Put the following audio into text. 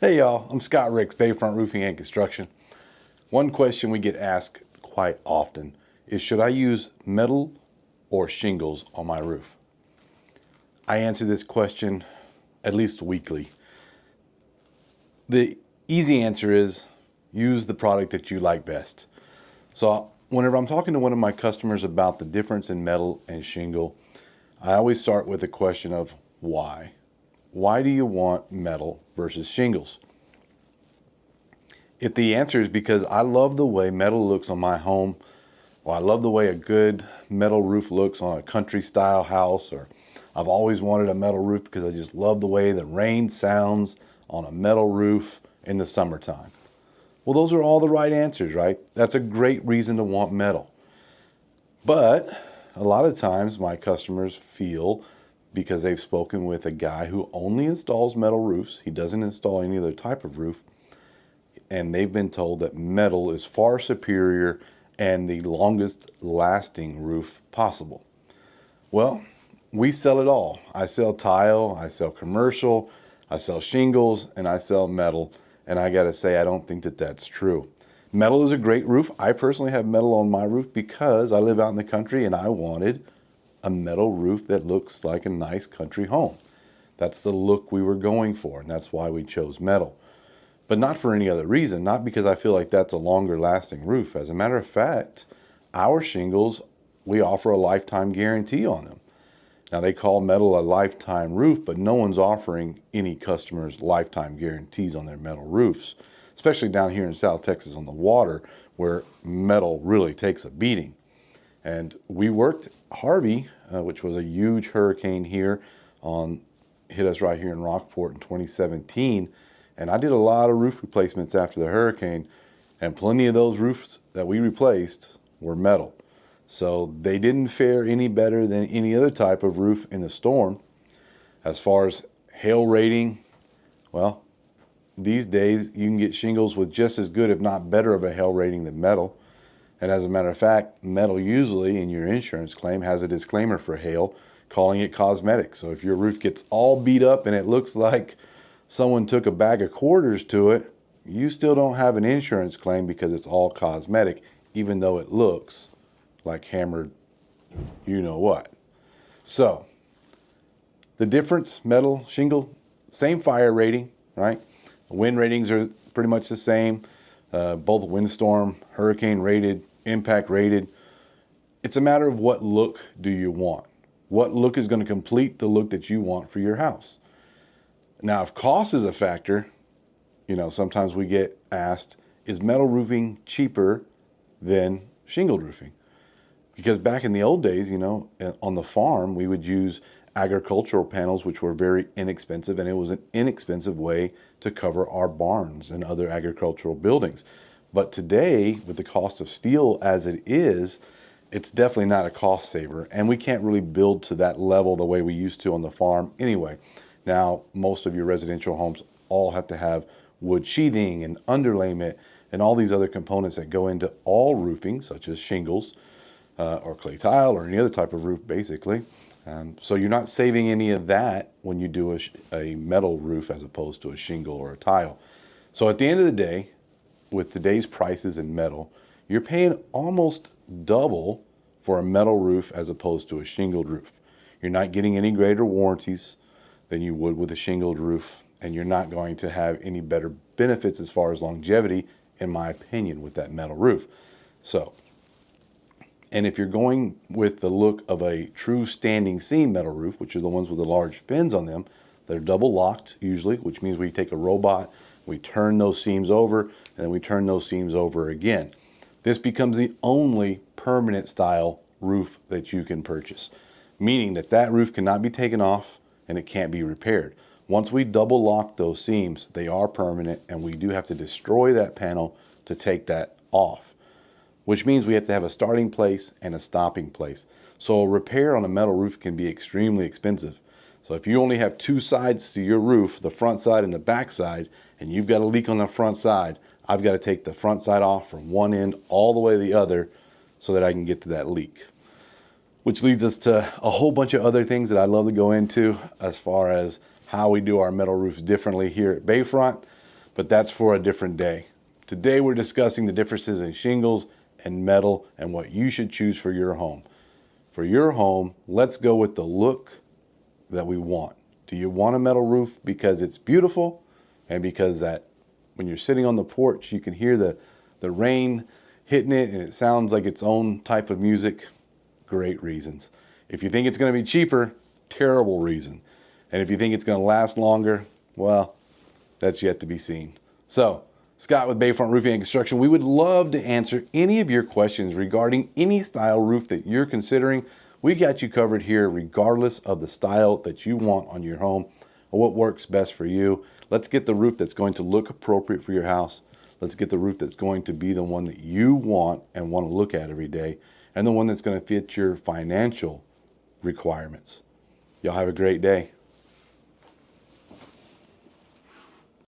Hey y'all, I'm Scott Ricks, Bayfront Roofing and Construction. One question we get asked quite often is, should I use metal or shingles on my roof? I answer this question at least weekly. The easy answer is use the product that you like best. So whenever I'm talking to one of my customers about the difference in metal and shingle, I always start with the question of why. Why do you want metal versus shingles? If the answer is because I love the way metal looks on my home, or I love the way a good metal roof looks on a country style house, or I've always wanted a metal roof because I just love the way the rain sounds on a metal roof in the summertime. Well, those are all the right answers, right? That's a great reason to want metal. But a lot of times my customers feel, because they've spoken with a guy who only installs metal roofs, he doesn't install any other type of roof, and they've been told that metal is far superior and the longest lasting roof possible. Well, we sell it all. I sell tile, I sell commercial, I sell shingles, and I sell metal. And I gotta say, I don't think that that's true. Metal is a great roof. I personally have metal on my roof because I live out in the country and I wanted a metal roof that looks like a nice country home. That's the look we were going for, and that's why we chose metal. But not for any other reason, not because I feel like that's a longer lasting roof. As a matter of fact, our shingles, we offer a lifetime guarantee on them. Now they call metal a lifetime roof, but no one's offering any customers lifetime guarantees on their metal roofs, especially down here in South Texas on the water where metal really takes a beating. And we worked Harvey, which was a huge hurricane here hit us right here in Rockport in 2017. And I did a lot of roof replacements after the hurricane, and plenty of those roofs that we replaced were metal. So they didn't fare any better than any other type of roof in the storm. As far as hail rating, well, these days you can get shingles with just as good, if not better, of a hail rating than metal. And as a matter of fact, metal usually in your insurance claim has a disclaimer for hail, calling it cosmetic. So if your roof gets all beat up and it looks like someone took a bag of quarters to it, you still don't have an insurance claim because it's all cosmetic, even though it looks like hammered you know what. So the difference, metal, shingle, same fire rating, right? Wind ratings are pretty much the same, both windstorm, hurricane rated, impact rated. It's a matter of what look do you want. What look is going to complete the look that you want for your house. Now, if cost is a factor, sometimes we get asked, is metal roofing cheaper than shingled roofing? Because back in the old days, on the farm, we would use agricultural panels, which were very inexpensive, and it was an inexpensive way to cover our barns and other agricultural buildings. But today, with the cost of steel as it is, it's definitely not a cost saver, and we can't really build to that level the way we used to on the farm anyway. Now, most of your residential homes all have to have wood sheathing and underlayment and all these other components that go into all roofing, such as shingles or clay tile or any other type of roof, basically. So you're not saving any of that when you do a metal roof as opposed to a shingle or a tile. So at the end of the day, with today's prices in metal, you're paying almost double for a metal roof as opposed to a shingled roof. You're not getting any greater warranties than you would with a shingled roof, and you're not going to have any better benefits as far as longevity, in my opinion, with that metal roof. So, and if you're going with the look of a true standing seam metal roof, which are the ones with the large fins on them, they're double locked usually, which means we take a robot, we turn those seams over, and then we turn those seams over again. This becomes the only permanent style roof that you can purchase, meaning that that roof cannot be taken off and it can't be repaired. Once we double lock those seams, they are permanent, and we do have to destroy that panel to take that off, which means we have to have a starting place and a stopping place. So a repair on a metal roof can be extremely expensive. So if you only have two sides to your roof, the front side and the back side, and you've got a leak on the front side, I've got to take the front side off from one end all the way to the other so that I can get to that leak. Which leads us to a whole bunch of other things that I'd love to go into as far as how we do our metal roofs differently here at Bayfront. but that's for a different day. Today we're discussing the differences in shingles and metal and what you should choose for your home. For your home, let's go with the look that we want. Do you want a metal roof because it's beautiful and because that when you're sitting on the porch you can hear the rain hitting it and it sounds like its own type of music? Great reasons. If you think it's going to be cheaper, terrible reason. And if you think it's going to last longer, well, that's yet to be seen. So, Scott with Bayfront Roofing and Construction, we would love to answer any of your questions regarding any style roof that you're considering. We got you covered here regardless of the style that you want on your home or what works best for you. Let's get the roof that's going to look appropriate for your house. Let's get the roof that's going to be the one that you want and want to look at every day, and the one that's going to fit your financial requirements. Y'all have a great day.